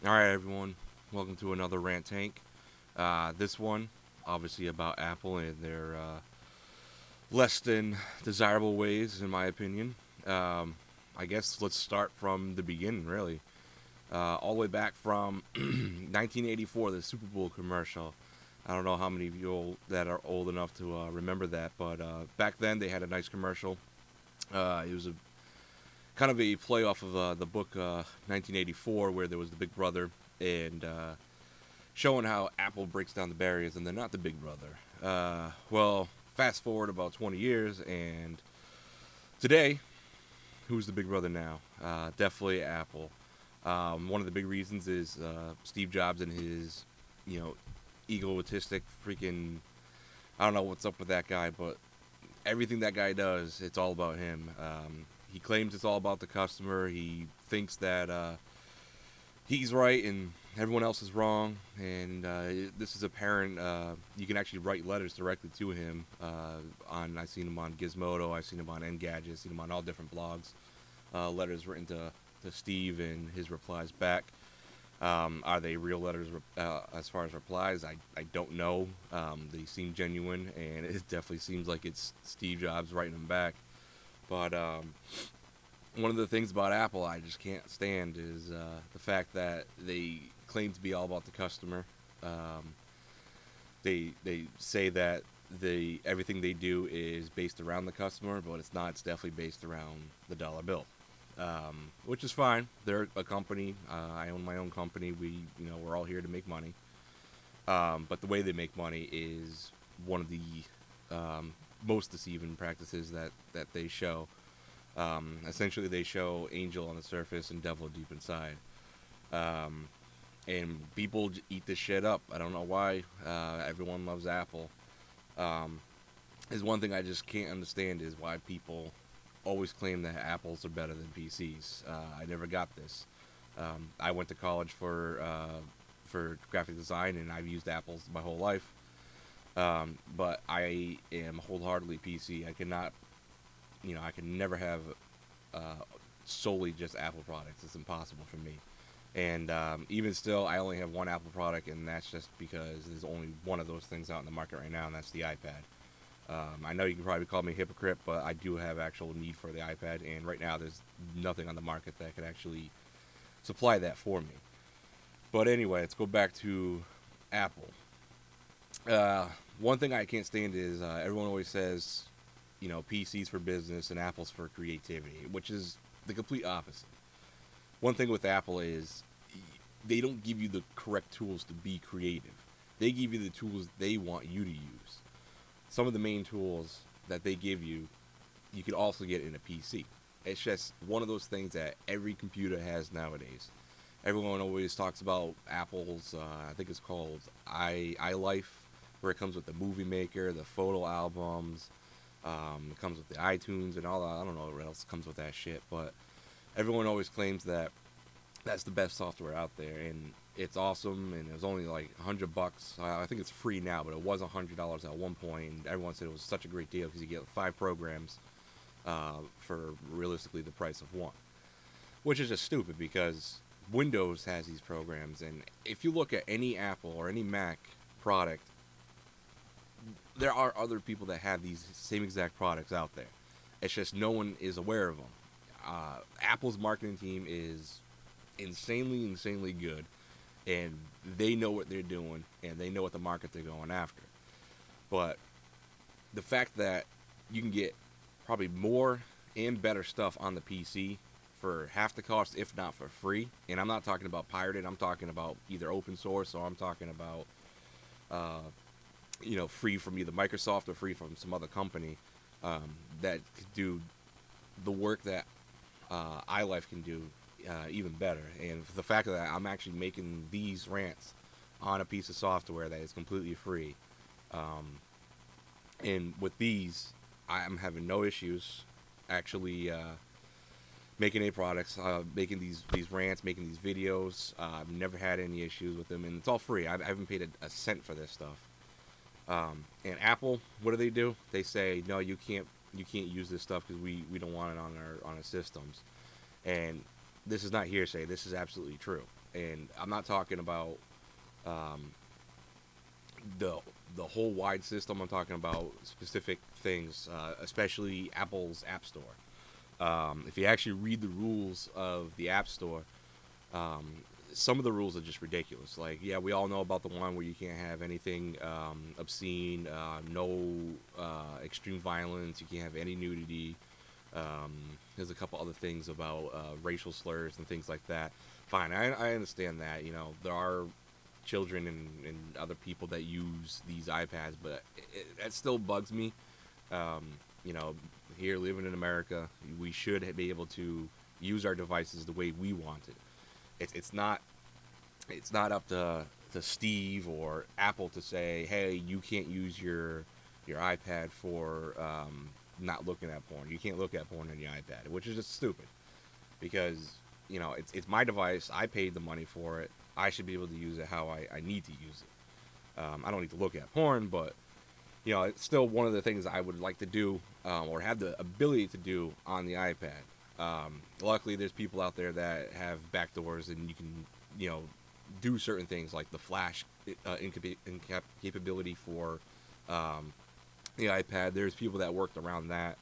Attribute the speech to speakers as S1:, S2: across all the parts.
S1: Alright, everyone. Welcome to another Rant Tank. This one, obviously, about Apple and their less than desirable ways, in my opinion. I guess let's start from the beginning, really. All the way back from 1984, the Super Bowl commercial. I don't know how many of you that are old enough to remember that, but back then they had a nice commercial. It was a kind of a play off of the book 1984, where there was the Big Brother, and showing how Apple breaks down the barriers, and they're not the Big Brother. Well, fast forward about 20 years, and today, who's the Big Brother now? Definitely Apple. One of the big reasons is Steve Jobs and his, egotistic freaking. I don't know what's up with that guy, but everything that guy does, it's all about him. He claims it's all about the customer. He thinks that he's right and everyone else is wrong. And this is apparent. You can actually write letters directly to him. I've seen him on Gizmodo. I've seen him on Engadget. I've seen him on all different blogs. Letters written to Steve and his replies back. Are they real letters as far as replies? I don't know. They seem genuine, and it definitely seems like it's Steve Jobs writing them back. But one of the things about Apple I just can't stand is the fact that they claim to be all about the customer. They say that everything they do is based around the customer, but it's not. It's definitely based around the dollar bill, which is fine. They're a company. I own my own company. We're all here to make money. But the way they make money is one of the most deceiving practices that they show. Essentially, they show angel on the surface and devil deep inside. And people eat this shit up. I don't know why. Everyone loves Apple. Is one thing I just can't understand is why people always claim that Apples are better than PCs. I never got this. I went to college for graphic design, and I've used Apples my whole life. But I am wholeheartedly PC. I cannot, I can never have solely just Apple products. It's impossible for me. And even still, I only have one Apple product, and that's just because there's only one of those things out in the market right now, and that's the iPad. I know you can probably call me a hypocrite, but I do have actual need for the iPad, and right now there's nothing on the market that could actually supply that for me. But anyway, let's go back to Apple. One thing I can't stand is everyone always says, PC's for business and Apple's for creativity, which is the complete opposite. One thing with Apple is they don't give you the correct tools to be creative. They give you the tools they want you to use. Some of the main tools that they give you, you can also get in a PC. It's just one of those things that every computer has nowadays. Everyone always talks about Apple's, I think it's called iLife, where it comes with the movie maker, the photo albums, it comes with the iTunes and all that. I don't know what else comes with that shit, but everyone always claims that that's the best software out there, and it's awesome, and it was only like $100. I think it's free now, but it was $100 at one point, and everyone said it was such a great deal because you get 5 programs for realistically the price of one, which is just stupid because Windows has these programs, and if you look at any Apple or any Mac product, there are other people that have these same exact products out there. It's just no one is aware of them. Apple's marketing team is insanely good, and they know what they're doing, and they know what the market they're going after. But the fact that you can get probably more and better stuff on the PC for half the cost, if not for free, and I'm not talking about pirated, I'm talking about either open source, or I'm talking about free from either Microsoft or free from some other company that could do the work that iLife can do even better. And the fact that I'm actually making these rants on a piece of software that is completely free, and with these, I'm having no issues actually making any products, making these rants, making these videos. I've never had any issues with them, and it's all free. I haven't paid a cent for this stuff. And Apple, what do? They say, no, you can't use this stuff because we don't want it on our systems. And this is not hearsay. This is absolutely true. and I'm not talking about um, the the whole wide system. I'm talking about specific things, especially Apple's App Store. If you actually read the rules of the App Store, um, some of the rules are just ridiculous. Like, yeah, we all know about the one where you can't have anything obscene, no extreme violence, you can't have any nudity. Um, there's a couple other things about racial slurs and things like that. Fine, I understand that. You know, there are children and other people that use these iPads, but that still bugs me. Um, you know, here living in America, we should be able to use our devices the way we want it. It's not up to Steve or Apple to say, hey, you can't use your iPad for not looking at porn. You can't look at porn on your iPad, which is just stupid. Because, you know, it's my device. I paid the money for it. I should be able to use it how I need to use it. I don't need to look at porn, but, you know, it's still one of the things I would like to do or have the ability to do on the iPad. Luckily, there's people out there that have backdoors, and you can, you know, do certain things like the flash capability for the iPad. There's people that worked around that.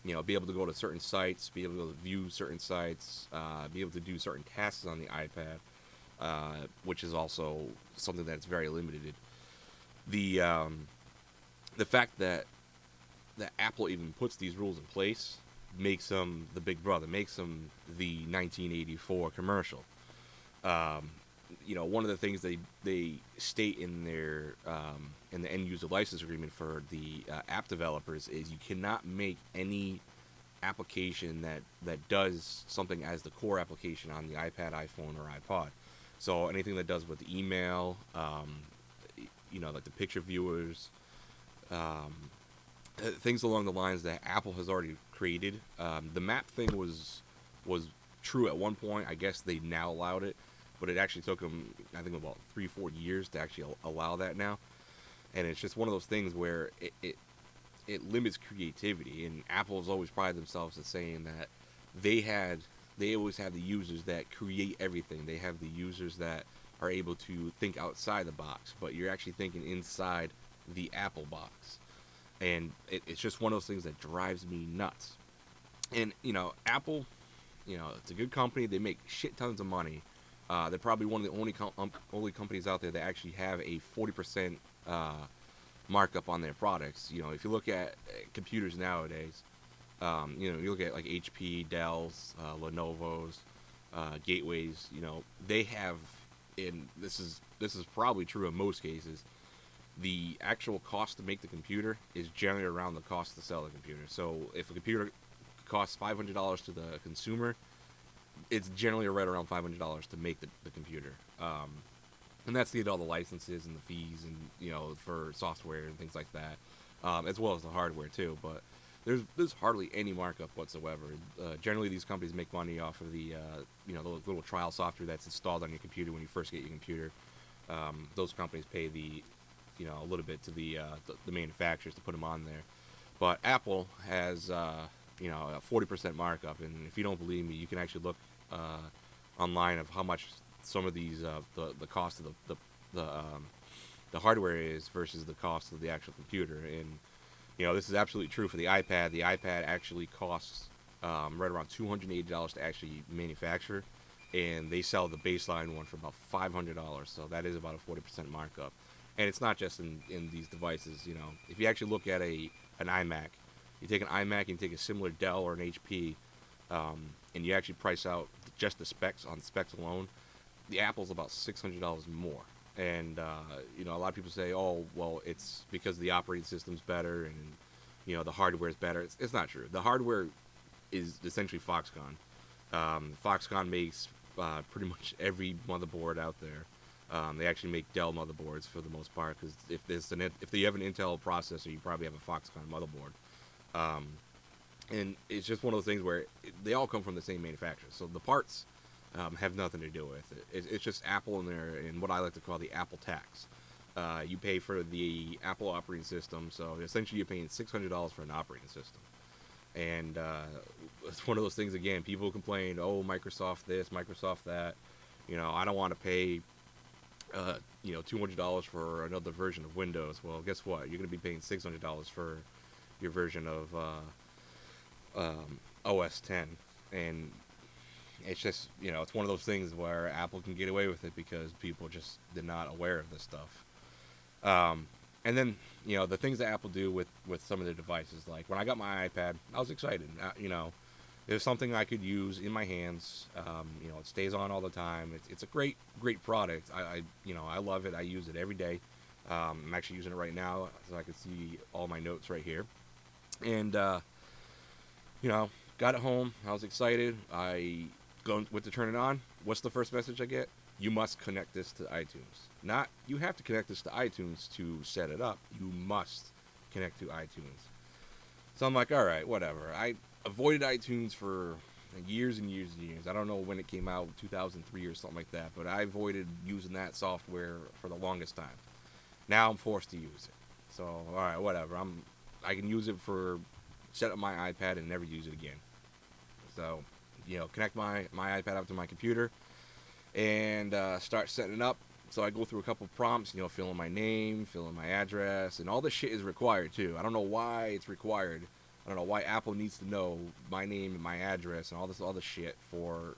S1: You know, be able to go to certain sites, be able to view certain sites, be able to do certain tasks on the iPad, which is also something that's very limited. The fact that Apple even puts these rules in place makes them the big brother, makes them the 1984 commercial. You know, one of the things they state in their in the end user license agreement for the app developers is you cannot make any application that does something as the core application on the iPad, iPhone, or iPod. So anything that does with email, you know, like the picture viewers, things along the lines that Apple has already created. The map thing was true at one point. I guess they now allowed it, but it actually took them, I think, about 3-4 years to actually allow that now. And it's just one of those things where it limits creativity. And Apple has always prided themselves in saying that they always have the users that create everything. They have the users that are able to think outside the box, but you're actually thinking inside the Apple box. And it's just one of those things that drives me nuts. And, you know, Apple, you know, it's a good company. They make shit tons of money. They're probably one of the only companies out there that actually have a 40% markup on their products. You know, if you look at computers nowadays, you know, you look at like HP, Dell's, Lenovo's, Gateways. You know, they have, and this is probably true in most cases, the actual cost to make the computer is generally around the cost to sell the computer. So if a computer costs $500 to the consumer, it's generally right around $500 to make the computer. And that's all the licenses and the fees and, you know, for software and things like that, as well as the hardware too. But there's hardly any markup whatsoever. Generally, these companies make money off of the you know, the little trial software that's installed on your computer when you first get your computer. Those companies pay the, you know, a little bit to the manufacturers to put them on there. But Apple has you know, a 40% markup, and if you don't believe me, you can actually look online of how much some of these the cost of the hardware is versus the cost of the actual computer. And, you know, this is absolutely true for the iPad. The iPad actually costs right around $280 to actually manufacture, and they sell the baseline one for about $500. So that is about a 40% markup. And it's not just in these devices. You know, if you actually look at an iMac, you take an iMac and you take a similar Dell or an HP, and you actually price out just the specs on specs alone, the Apple's about $600 more. And, you know, a lot of people say, oh, well, it's because the operating system's better and, you know, the hardware's better. It's not true. The hardware is essentially Foxconn. Foxconn makes pretty much every motherboard out there. They actually make Dell motherboards for the most part, because if you have an Intel processor, you probably have a Foxconn motherboard. And it's just one of those things where they all come from the same manufacturer. So the parts have nothing to do with it. It's just Apple and what I like to call the Apple tax. You pay for the Apple operating system, so essentially you're paying $600 for an operating system. And it's one of those things, again, people complain, oh, Microsoft this, Microsoft that. You know, I don't want to pay, you know, $200 for another version of Windows. Well, guess what? You're going to be paying $600 for your version of OS 10, and it's just, you know, it's one of those things where Apple can get away with it because people just they're not aware of this stuff. And then, you know, the things that Apple do with some of their devices, like when I got my iPad, I was excited. You know, it was something I could use in my hands. You know, it stays on all the time. It's a great product. You know, I love it. I use it every day. I'm actually using it right now, so I can see all my notes right here. And you know, got it home. I was excited. Went to turn it on. What's the first message I get? You must connect this to iTunes. Not you have to connect this to iTunes to set it up. You must connect to iTunes. So I'm like, all right, whatever. I avoided iTunes for years and years and years. I don't know when it came out, 2003 or something like that, but I avoided using that software for the longest time. Now I'm forced to use it. So, all right, whatever. I can use it for set up my iPad and never use it again. So, you know, connect my iPad up to my computer and start setting it up. So I go through a couple prompts, you know, fill in my name, fill in my address, and all this shit is required too. I don't know why it's required. I don't know why Apple needs to know my name and my address and all this other shit for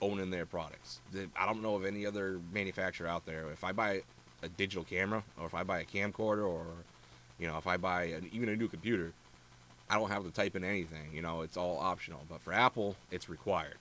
S1: owning their products. I don't know of any other manufacturer out there. If I buy a digital camera, or if I buy a camcorder, or, you know, if I buy even a new computer, I don't have to type in anything. You know, it's all optional. But for Apple, it's required.